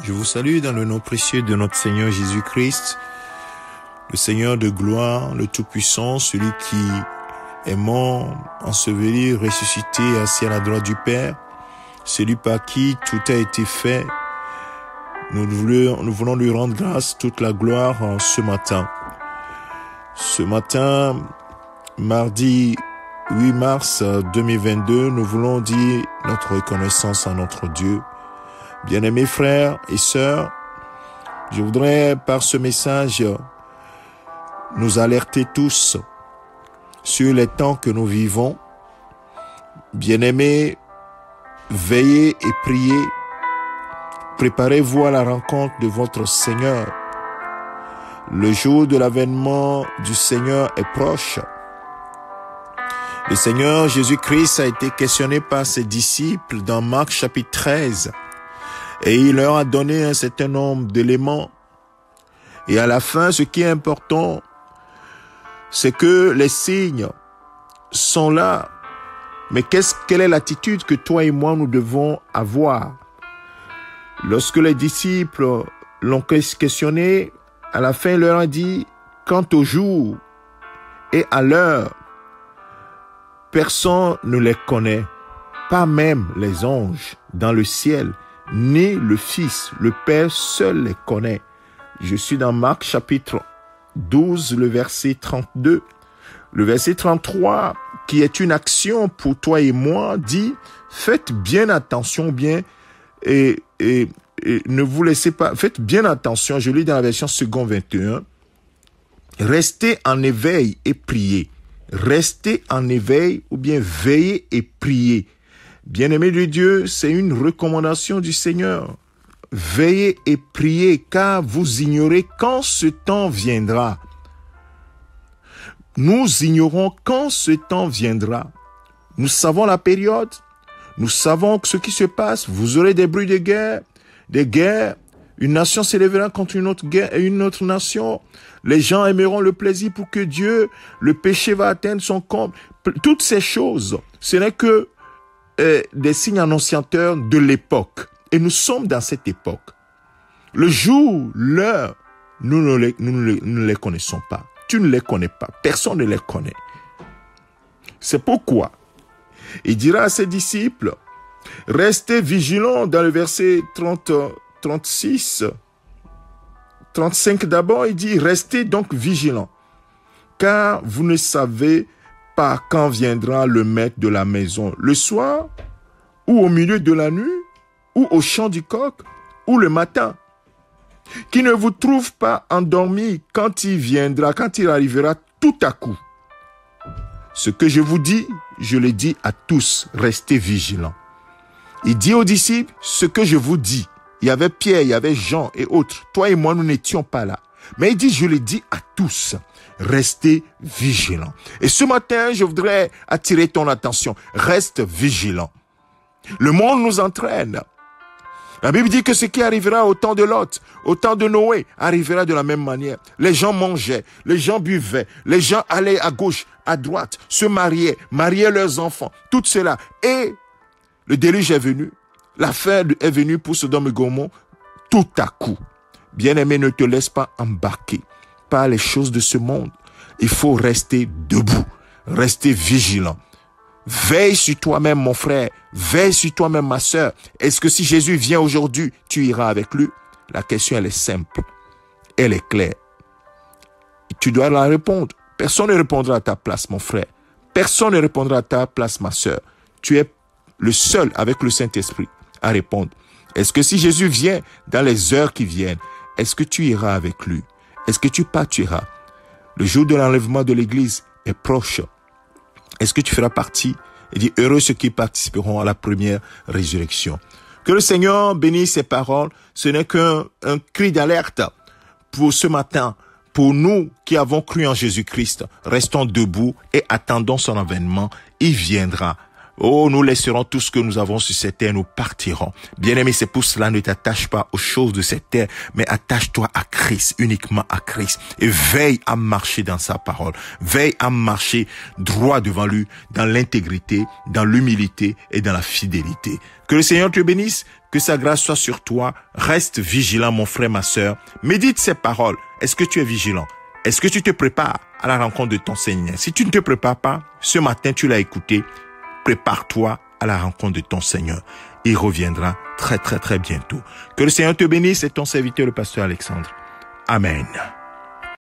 Je vous salue dans le nom précieux de notre Seigneur Jésus-Christ, le Seigneur de gloire, le Tout-Puissant, celui qui est mort, enseveli, ressuscité, assis à la droite du Père, celui par qui tout a été fait. Nous voulons lui rendre grâce, toute la gloire ce matin. Ce matin, mardi 8 mars 2022, nous voulons dire notre reconnaissance à notre Dieu. Bien-aimés frères et sœurs, je voudrais par ce message nous alerter tous sur les temps que nous vivons. Bien-aimés, veillez et priez. Préparez-vous à la rencontre de votre Seigneur. Le jour de l'avènement du Seigneur est proche. Le Seigneur Jésus-Christ a été questionné par ses disciples dans Marc chapitre 13. Et il leur a donné un certain nombre d'éléments. Et à la fin, ce qui est important, c'est que les signes sont là. Mais quelle est l'attitude que toi et moi, nous devons avoir? Lorsque les disciples l'ont questionné, à la fin, il leur a dit, quant au jour et à l'heure, personne ne les connaît, pas même les anges dans le ciel, ni le Fils, le Père seul les connaît. Je suis dans Marc chapitre 12, le verset 32. Le verset 33, qui est une action pour toi et moi, dit, faites bien attention, et ne vous laissez pas, faites bien attention, je lis dans la version second 21, restez en éveil et priez. Restez en éveil ou bien veillez et priez. Bien-aimés de Dieu, c'est une recommandation du Seigneur. Veillez et priez, car vous ignorez quand ce temps viendra. Nous ignorons quand ce temps viendra. Nous savons la période, nous savons ce qui se passe. Vous aurez des bruits de guerre, des guerres. Une nation s'élèvera contre une autre guerre et une autre nation. Les gens aimeront le plaisir pour que Dieu, le péché va atteindre son comble. Toutes ces choses, ce n'est que des signes annonciateurs de l'époque. Et nous sommes dans cette époque. Le jour, l'heure, nous ne les connaissons pas. Tu ne les connais pas. Personne ne les connaît. C'est pourquoi il dira à ses disciples, restez vigilants dans le verset 36, 35 d'abord, il dit, restez donc vigilants, car vous ne savez pas quand viendra le maître de la maison, le soir, ou au milieu de la nuit, ou au chant du coq, ou le matin, qui ne vous trouve pas endormis quand il viendra, quand il arrivera tout à coup. Ce que je vous dis, je le dis à tous, restez vigilants. Il dit aux disciples, ce que je vous dis. Il y avait Pierre, il y avait Jean et autres. Toi et moi, nous n'étions pas là. Mais il dit, je le dis à tous, restez vigilants. Et ce matin, je voudrais attirer ton attention. Reste vigilant. Le monde nous entraîne. La Bible dit que ce qui arrivera au temps de Lot, au temps de Noé, arrivera de la même manière. Les gens mangeaient, les gens buvaient, les gens allaient à gauche, à droite, se mariaient leurs enfants, tout cela. Et le déluge est venu. L'affaire est venue pour Sodome et Gomorrhe tout à coup. Bien-aimé, ne te laisse pas embarquer par les choses de ce monde. Il faut rester debout, rester vigilant. Veille sur toi-même, mon frère. Veille sur toi-même, ma sœur. Est-ce que si Jésus vient aujourd'hui, tu iras avec lui? La question, elle est simple. Elle est claire. Tu dois la répondre. Personne ne répondra à ta place, mon frère. Personne ne répondra à ta place, ma sœur. Tu es le seul avec le Saint-Esprit à répondre. Est-ce que si Jésus vient dans les heures qui viennent, est-ce que tu iras avec lui? Est-ce que tu partiras? Le jour de l'enlèvement de l'Église est proche. Est-ce que tu feras partie? Il dit, heureux ceux qui participeront à la première résurrection. Que le Seigneur bénisse ces paroles. Ce n'est qu'un cri d'alerte pour ce matin. Pour nous qui avons cru en Jésus-Christ, restons debout et attendons son avènement. Il viendra. Oh, nous laisserons tout ce que nous avons sur cette terre, nous partirons. Bien-aimé, c'est pour cela, ne t'attache pas aux choses de cette terre, mais attache-toi à Christ, uniquement à Christ. Et veille à marcher dans sa parole. Veille à marcher droit devant lui, dans l'intégrité, dans l'humilité et dans la fidélité. Que le Seigneur te bénisse, que sa grâce soit sur toi. Reste vigilant, mon frère, ma sœur. Médite ces paroles. Est-ce que tu es vigilant? Est-ce que tu te prépares à la rencontre de ton Seigneur? Si tu ne te prépares pas, ce matin, tu l'as écouté. Prépare-toi à la rencontre de ton Seigneur. Il reviendra très, très, très bientôt. Que le Seigneur te bénisse et ton serviteur, le pasteur Alexandre. Amen.